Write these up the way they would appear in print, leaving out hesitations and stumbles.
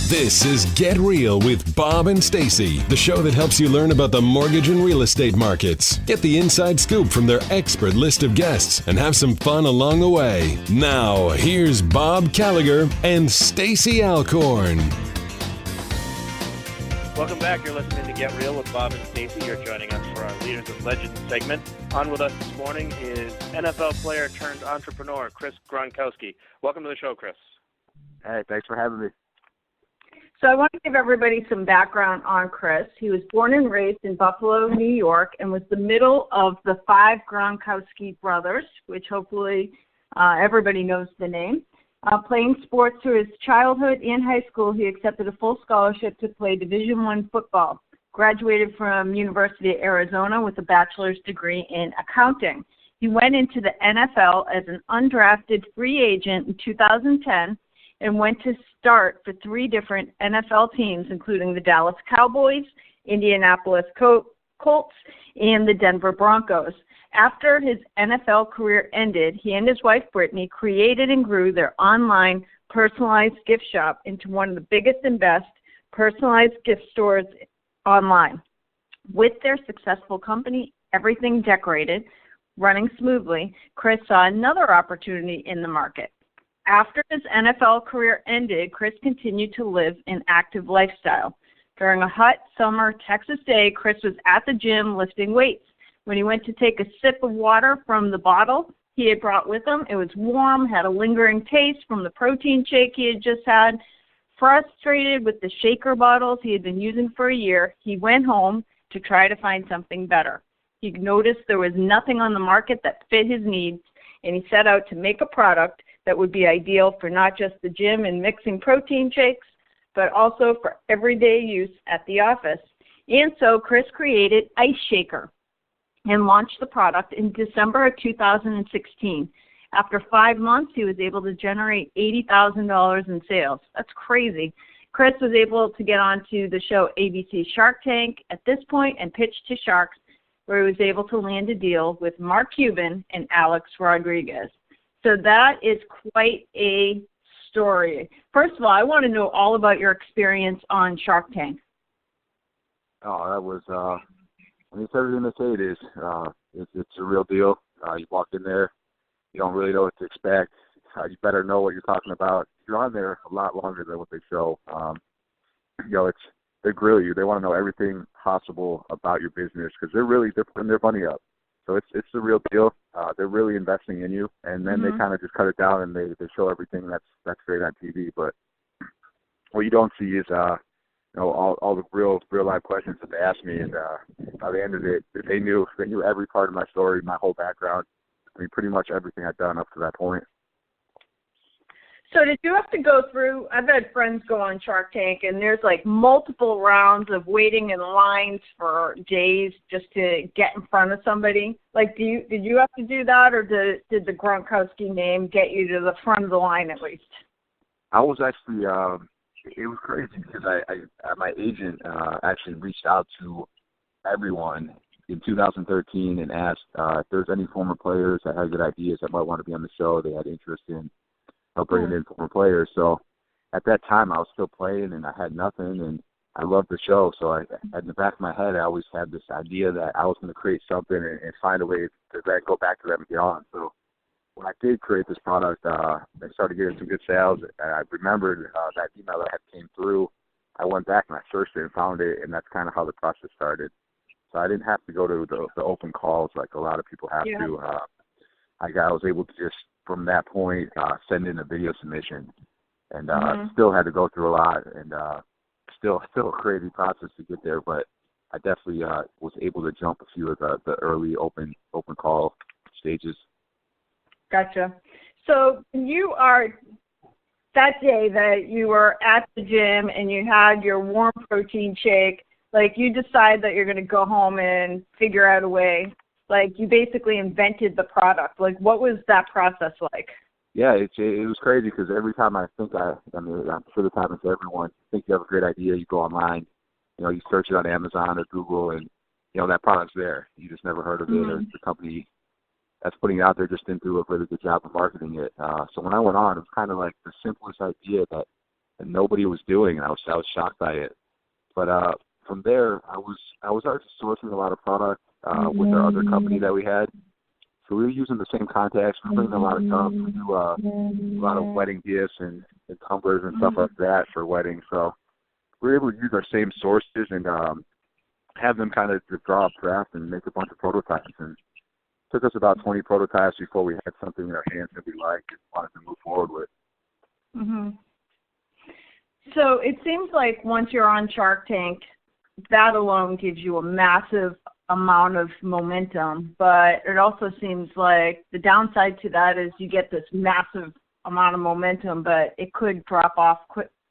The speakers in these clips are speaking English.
This is Get Real with Bob and Stacy, the show that helps you learn about the mortgage and real estate markets. Get the inside scoop from their expert list of guests and have some fun along the way. Now, here's Bob Gallagher and Stacy Alcorn. Welcome back. You're listening to Get Real with Bob and Stacy. You're joining us for our Leaders and Legends segment. On with us this morning is NFL player turned entrepreneur, Chris Gronkowski. Welcome to the show, Chris. Hey, thanks for having me. So I want to give everybody some background on Chris. He was born and raised in Buffalo, New York, and was the middle of the 5 Gronkowski brothers, which hopefully everybody knows the name. Playing sports through his childhood and high school, he accepted a full scholarship to play Division I football. Graduated from University of Arizona with a bachelor's degree in accounting. He went into the NFL as an undrafted free agent in 2010 and went to start for 3 different NFL teams, including the Dallas Cowboys, Indianapolis Colts, and the Denver Broncos. After his NFL career ended, he and his wife, Brittany, created and grew their online personalized gift shop into one of the biggest and best personalized gift stores online. With their successful company, everything decorated, running smoothly, Chris saw another opportunity in the market. After his NFL career ended, Chris continued to live an active lifestyle. During a hot summer Texas day, Chris was at the gym lifting weights. When he went to take a sip of water from the bottle he had brought with him, it was warm, had a lingering taste from the protein shake he had just had. Frustrated with the shaker bottles he had been using for a year, he went home to try to find something better. He noticed there was nothing on the market that fit his needs, and he set out to make a product that would be ideal for not just the gym and mixing protein shakes, but also for everyday use at the office. And so Chris created Ice Shaker and launched the product in December of 2016. After 5 months, he was able to generate $80,000 in sales. That's crazy. Chris was able to get onto the show ABC Shark Tank at this point and pitch to Sharks, where he was able to land a deal with Mark Cuban and Alex Rodriguez. So that is quite a story. First of all, I want to know all about your experience on Shark Tank. Oh, that was, it's everything they say it is. It's a real deal. You walk in there, you don't really know what to expect. You better know what you're talking about. You're on there a lot longer than what they show. They grill you. They want to know everything possible about your business because they're putting their money up. So it's the real deal. They're really investing in you, and then they kind of just cut it down and they show everything that's great on TV. But what you don't see is all the real life questions that they asked me, and by the end of it, they knew every part of my story, my whole background. I mean, pretty much everything I'd done up to that point. So did you have to go through, I've had friends go on Shark Tank, and there's like multiple rounds of waiting in lines for days just to get in front of somebody. Like, did you have to do that, or did the Gronkowski name get you to the front of the line at least? I was actually, it was crazy because my agent actually reached out to everyone in 2013 and asked if there's any former players that had good ideas that might want to be on the show. They had interest in bringing in former players. So at that time, I was still playing, and I had nothing, and I loved the show. So in the back of my head, I always had this idea that I was going to create something and find a way to then go back to them and get on. So when I did create this product, I started getting some good sales, and I remembered that email that had came through. I went back and I searched it and found it, and that's kind of how the process started. So I didn't have to go to the open calls like a lot of people have to. I was able to just, from that point, send in a video submission, and still had to go through a lot, and still a crazy process to get there, but I definitely was able to jump a few of the early open call stages. Gotcha. So you are, that day that you were at the gym and you had your warm protein shake, like you decide that you're going to go home and figure out a way. Like you basically invented the product. Like what was that process like? Yeah, it was crazy because every time I think I'm sure this happens to everyone, you think you have a great idea, you go online, you search it on Amazon or Google, and, that product's there. You just never heard of it, or the company that's putting it out there just didn't do a really good job of marketing it. So when I went on, it was kind of like the simplest idea that and nobody was doing, and I was shocked by it. But from there, I was already sourcing a lot of product with our other company that we had. So we were using the same contacts. We were bringing a lot of tubs. We do a lot of wedding gifts and tumblers and stuff like that for weddings. So we were able to use our same sources and have them kind of draw up draft and make a bunch of prototypes. And it took us about 20 prototypes before we had something in our hands that we liked and wanted to move forward with. Mm-hmm. So it seems like once you're on Shark Tank, that alone gives you a massive amount of momentum, but it also seems like the downside to that is you get this massive amount of momentum, but it could drop off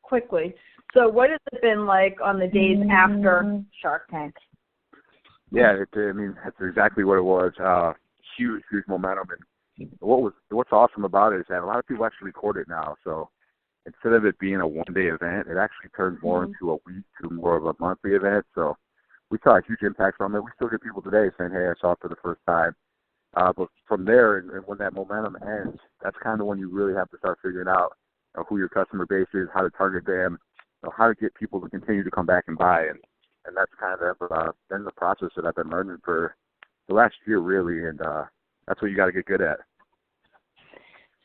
quickly. So what has it been like on the days after Shark Tank? Yeah, that's exactly what it was. Huge momentum. And what's awesome about it is that a lot of people actually record it now. So instead of it being a one-day event, it actually turned more into a week to more of a monthly event. So we saw a huge impact from it. We still get people today saying, hey, I saw it for the first time. But from there, and when that momentum ends, that's kind of when you really have to start figuring out who your customer base is, how to target them, how to get people to continue to come back and buy. And that's kind of been the process that I've been learning for the last year, really. And that's what you got to get good at.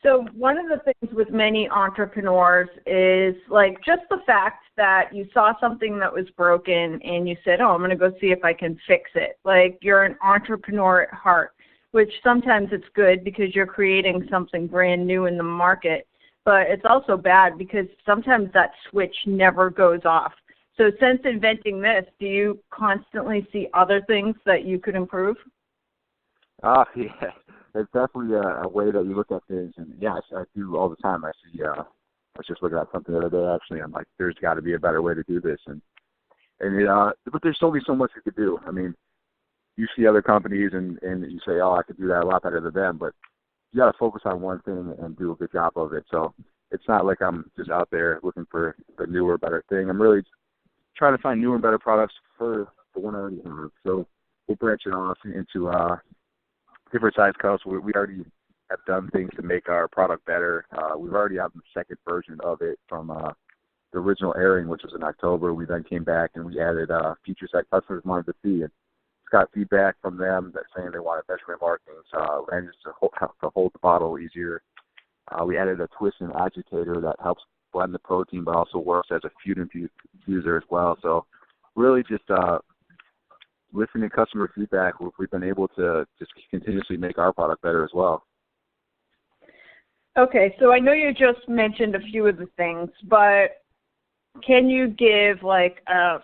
So one of the things with many entrepreneurs is like just the fact that you saw something that was broken and you said, I'm going to go see if I can fix it. Like you're an entrepreneur at heart, which sometimes it's good because you're creating something brand new in the market, but it's also bad because sometimes that switch never goes off. So since inventing this, do you constantly see other things that you could improve? Yeah. It's definitely a way that you look at things, and yeah, I do all the time. I see. I was just looking at something the other day. Actually, I'm like, there's got to be a better way to do this, but there's only so much you could do. I mean, you see other companies, and you say, I could do that a lot better than them, but you got to focus on one thing and do a good job of it. So it's not like I'm just out there looking for the newer, better thing. I'm really trying to find newer and better products for the one I already have. So we're branching off into different size cups. We already have done things to make our product better. We've already had the second version of it from the original airing, which was in October. We then came back and we added features that customers wanted to see. And it's got feedback from them that saying they wanted measurement markings and just to hold the bottle easier. We added a twist and agitator that helps blend the protein, but also works as a food infuser as well. So really just listening to customer feedback, we've been able to just continuously make our product better as well. Okay, so I know you just mentioned a few of the things, but can you give like a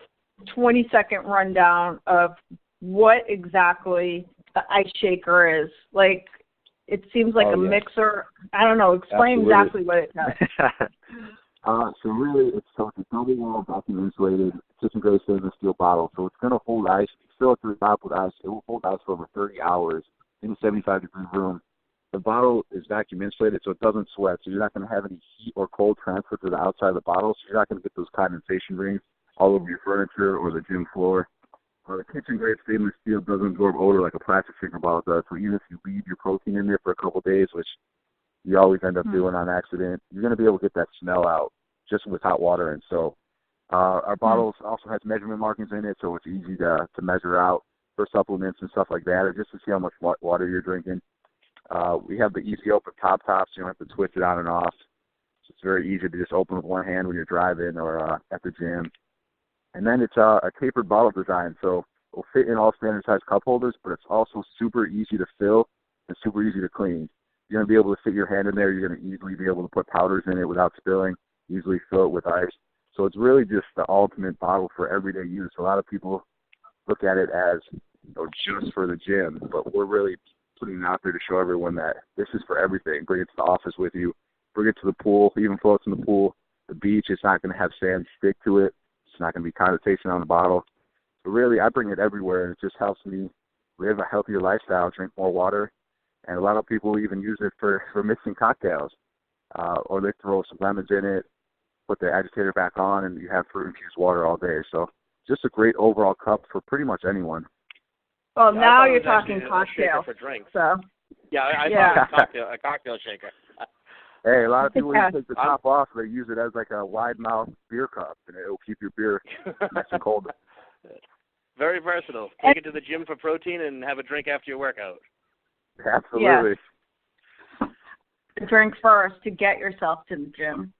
20-second rundown of what exactly the ice shaker is? Like, it seems like a mixer. I don't know. Explain exactly what it does. So really, it's a double-wall, vacuum insulated, kitchen-grade stainless steel bottle. So it's going to hold ice. If you fill it to the top with ice, it will hold ice for over 30 hours in a 75-degree room. The bottle is vacuum insulated, so it doesn't sweat. So you're not going to have any heat or cold transfer to the outside of the bottle. So you're not going to get those condensation rings all over your furniture or the gym floor. The kitchen-grade stainless steel doesn't absorb odor like a plastic shaker bottle does. So even if you leave your protein in there for a couple of days, which you always end up doing on accident, you're going to be able to get that smell out just with hot water. And so our bottles also has measurement markings in it, so it's easy to measure out for supplements and stuff like that, or just to see how much water you're drinking. We have the easy open top, so you don't have to twist it on and off. So it's very easy to just open with one hand when you're driving or at the gym. And then it's a tapered bottle design, so it will fit in all standard size cup holders, but it's also super easy to fill and super easy to clean. You're going to be able to fit your hand in there. You're going to easily be able to put powders in it without spilling, easily fill it with ice. So it's really just the ultimate bottle for everyday use. A lot of people look at it as just for the gym, but we're really putting it out there to show everyone that this is for everything. Bring it to the office with you. Bring it to the pool, even floats in the pool. The beach, it's not going to have sand stick to it. It's not going to be condensation on the bottle. So really, I bring it everywhere, and it just helps me live a healthier lifestyle, drink more water. And a lot of people even use it for mixing cocktails. Or they throw some lemons in it, put the agitator back on, and you have fruit-infused water all day. So just a great overall cup for pretty much anyone. Well, now you're talking cocktail. For drinks. So. Yeah, I thought it was a cocktail shaker. Hey, a lot of people take the top off. They use it as like a wide mouth beer cup, and it'll keep your beer nice and cold. Very versatile. Take it to the gym for protein and have a drink after your workout. Absolutely. Drink first to get yourself to the gym.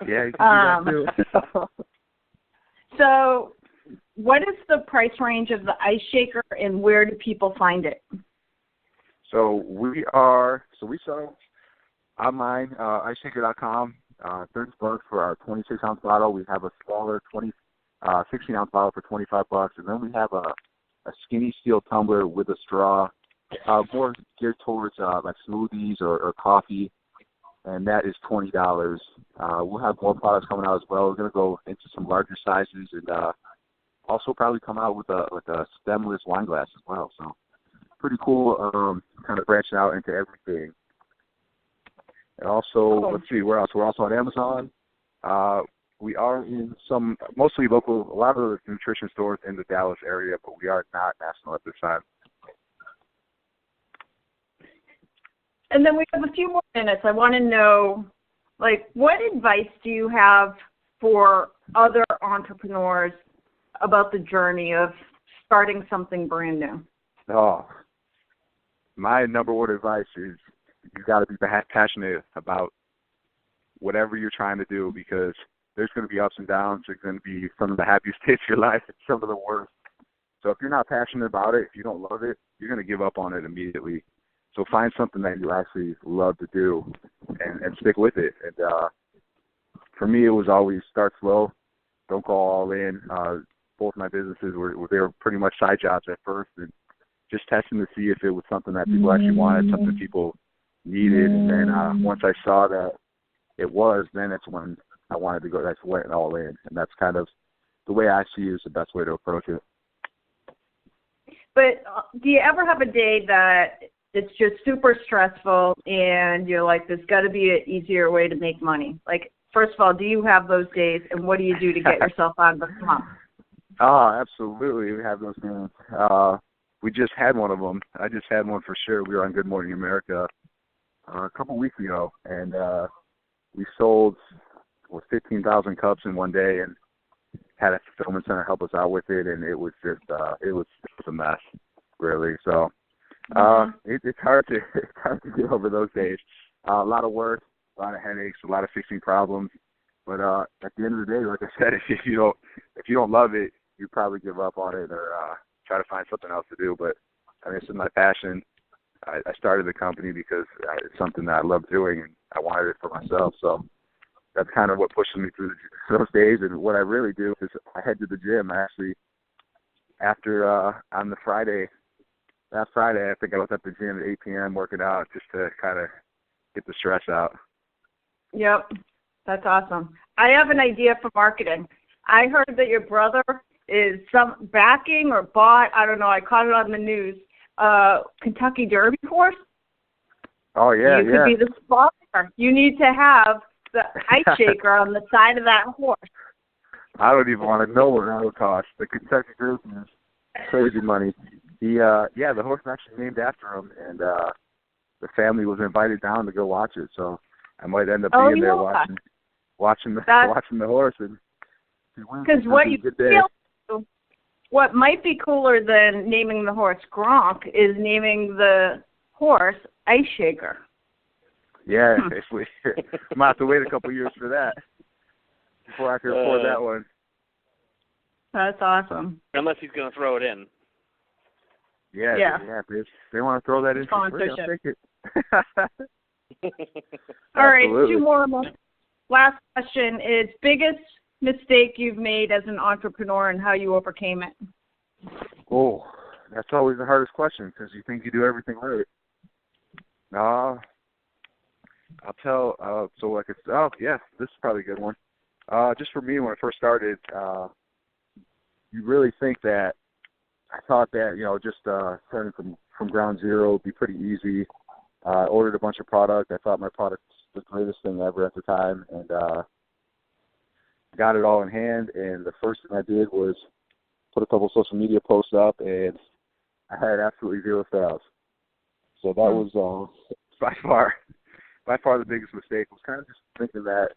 Yeah, you can do that too. So, what is the price range of the ice shaker, and where do people find it? So we sell online, iceshaker.com, $30 for our 26-ounce bottle. We have a smaller 16-ounce bottle for $25, and then we have a skinny steel tumbler with a straw, more geared towards like smoothies or coffee, and that is $20. We'll have more products coming out as well. We're going to go into some larger sizes and also probably come out with a stemless wine glass as well. So pretty cool, kind of branching out into everything. And also, let's see, where else? We're also on Amazon. We are in some mostly local, a lot of the nutrition stores in the Dallas area, but we are not national at this time. And then we have a few more minutes. I want to know, like, what advice do you have for other entrepreneurs about the journey of starting something brand new? Oh, my number one advice is you got to be passionate about whatever you're trying to do, because there's going to be ups and downs. There's going to be some of the happiest days of your life and some of the worst. So if you're not passionate about it, if you don't love it, you're going to give up on it immediately. So find something that you actually love to do and stick with it. And for me, it was always start slow. Don't go all in. Both my businesses they were pretty much side jobs at first, and just testing to see if it was something that people actually wanted, something people needed. And then once I saw that it was, then that's when I wanted to go. That's went all in, and that's kind of the way I see is the best way to approach it. But do you ever have a day that it's just super stressful and you're like, there's got to be an easier way to make money? Like, first of all, do you have those days, and what do you do to get yourself out of the slump? Oh, absolutely. We have those days. We just had one of them. I just had one for sure. We were on Good Morning America a couple weeks ago, and we sold 15,000 cups in one day, and had a fulfillment center help us out with it, and it was just it was a mess, really. So it's hard to get over those days. A lot of work, a lot of headaches, a lot of fixing problems. But at the end of the day, like I said, if you don't love it, you probably give up on it or try to find something else to do. But I mean, this is my passion. I started the company because it's something that I love doing, and I wanted it for myself. So that's kind of what pushes me through those days. And what I really do is I head to the gym. I actually, after on the Friday, I think I was at the gym at 8 p.m. working out just to kind of get the stress out. Yep, that's awesome. I have an idea for marketing. I heard that your brother is backing or bought, I don't know, I caught it on the news, Kentucky Derby horse. Oh, yeah, You could be the sponsor. You need to have the ice shaker on the side of that horse. I don't even want to know what that would cost. The Kentucky Derby is crazy money. The horse is actually named after him, and the family was invited down to go watch it. So I might end up being there watching the horse. Because what might be cooler than naming the horse Gronk is naming the horse Ice Shaker. Yeah, I'm going to have to wait a couple years for that before I can afford that one. That's awesome. Unless he's going to throw it in. Yeah. If they want to throw that in for free, I'll take it. All right, two more. Last question is biggest mistake you've made as an entrepreneur and how you overcame it? Oh, that's always the hardest question because you think you do everything right. I'll tell. This is probably a good one. Just for me, when I first started, you really think that I thought that just starting from ground zero would be pretty easy. I ordered a bunch of product. I thought my product was the greatest thing ever at the time, and got it all in hand. And the first thing I did was put a couple social media posts up, and I had absolutely zero sales. So that was by far by far the biggest mistake was kind of just thinking that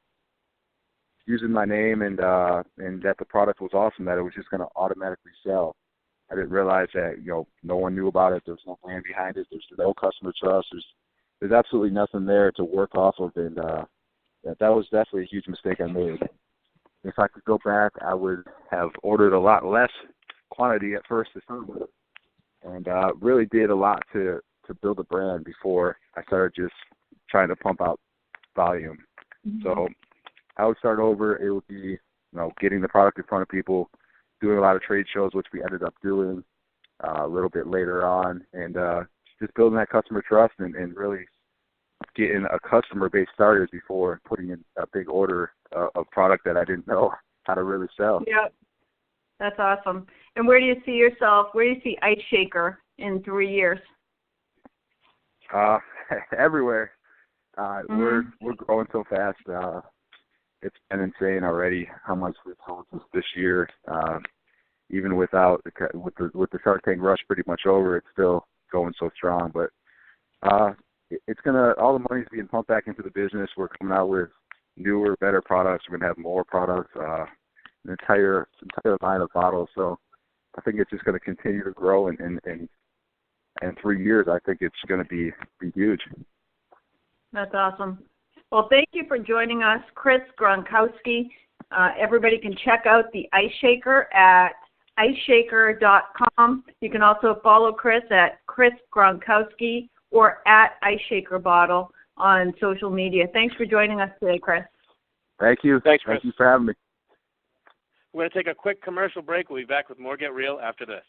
using my name and that the product was awesome, that it was just going to automatically sell. I didn't realize that, no one knew about it. There's no brand behind it. There's no customer trust. There's absolutely nothing there to work off of, and that was definitely a huge mistake I made. If I could go back, I would have ordered a lot less quantity at first to start with, and really did a lot to build a brand before I started just trying to pump out volume. Mm-hmm. So I would start over. It would be, getting the product in front of people, doing a lot of trade shows, which we ended up doing a little bit later on, and just building that customer trust and really getting a customer base started before putting in a big order of product that I didn't know how to really sell. Yep. That's awesome. And where do you see yourself? Where do you see Ice Shaker in 3 years? Everywhere. We're growing so fast. It's been insane already how much we've sold this year. Even with the Shark Tank rush pretty much over, it's still going so strong. But it's all the money's being pumped back into the business. We're coming out with newer, better products. We're gonna have more products, an entire line of bottles. So I think it's just gonna continue to grow. And in 3 years, I think it's gonna be huge. That's awesome. Well, thank you for joining us, Chris Gronkowski. Everybody can check out the Ice Shaker at iceshaker.com. You can also follow Chris at Chris Gronkowski or at Ice Shaker Bottle on social media. Thanks for joining us today, Chris. Thank you. Thanks, Chris. Thank you for having me. We're going to take a quick commercial break. We'll be back with more Get Real after this.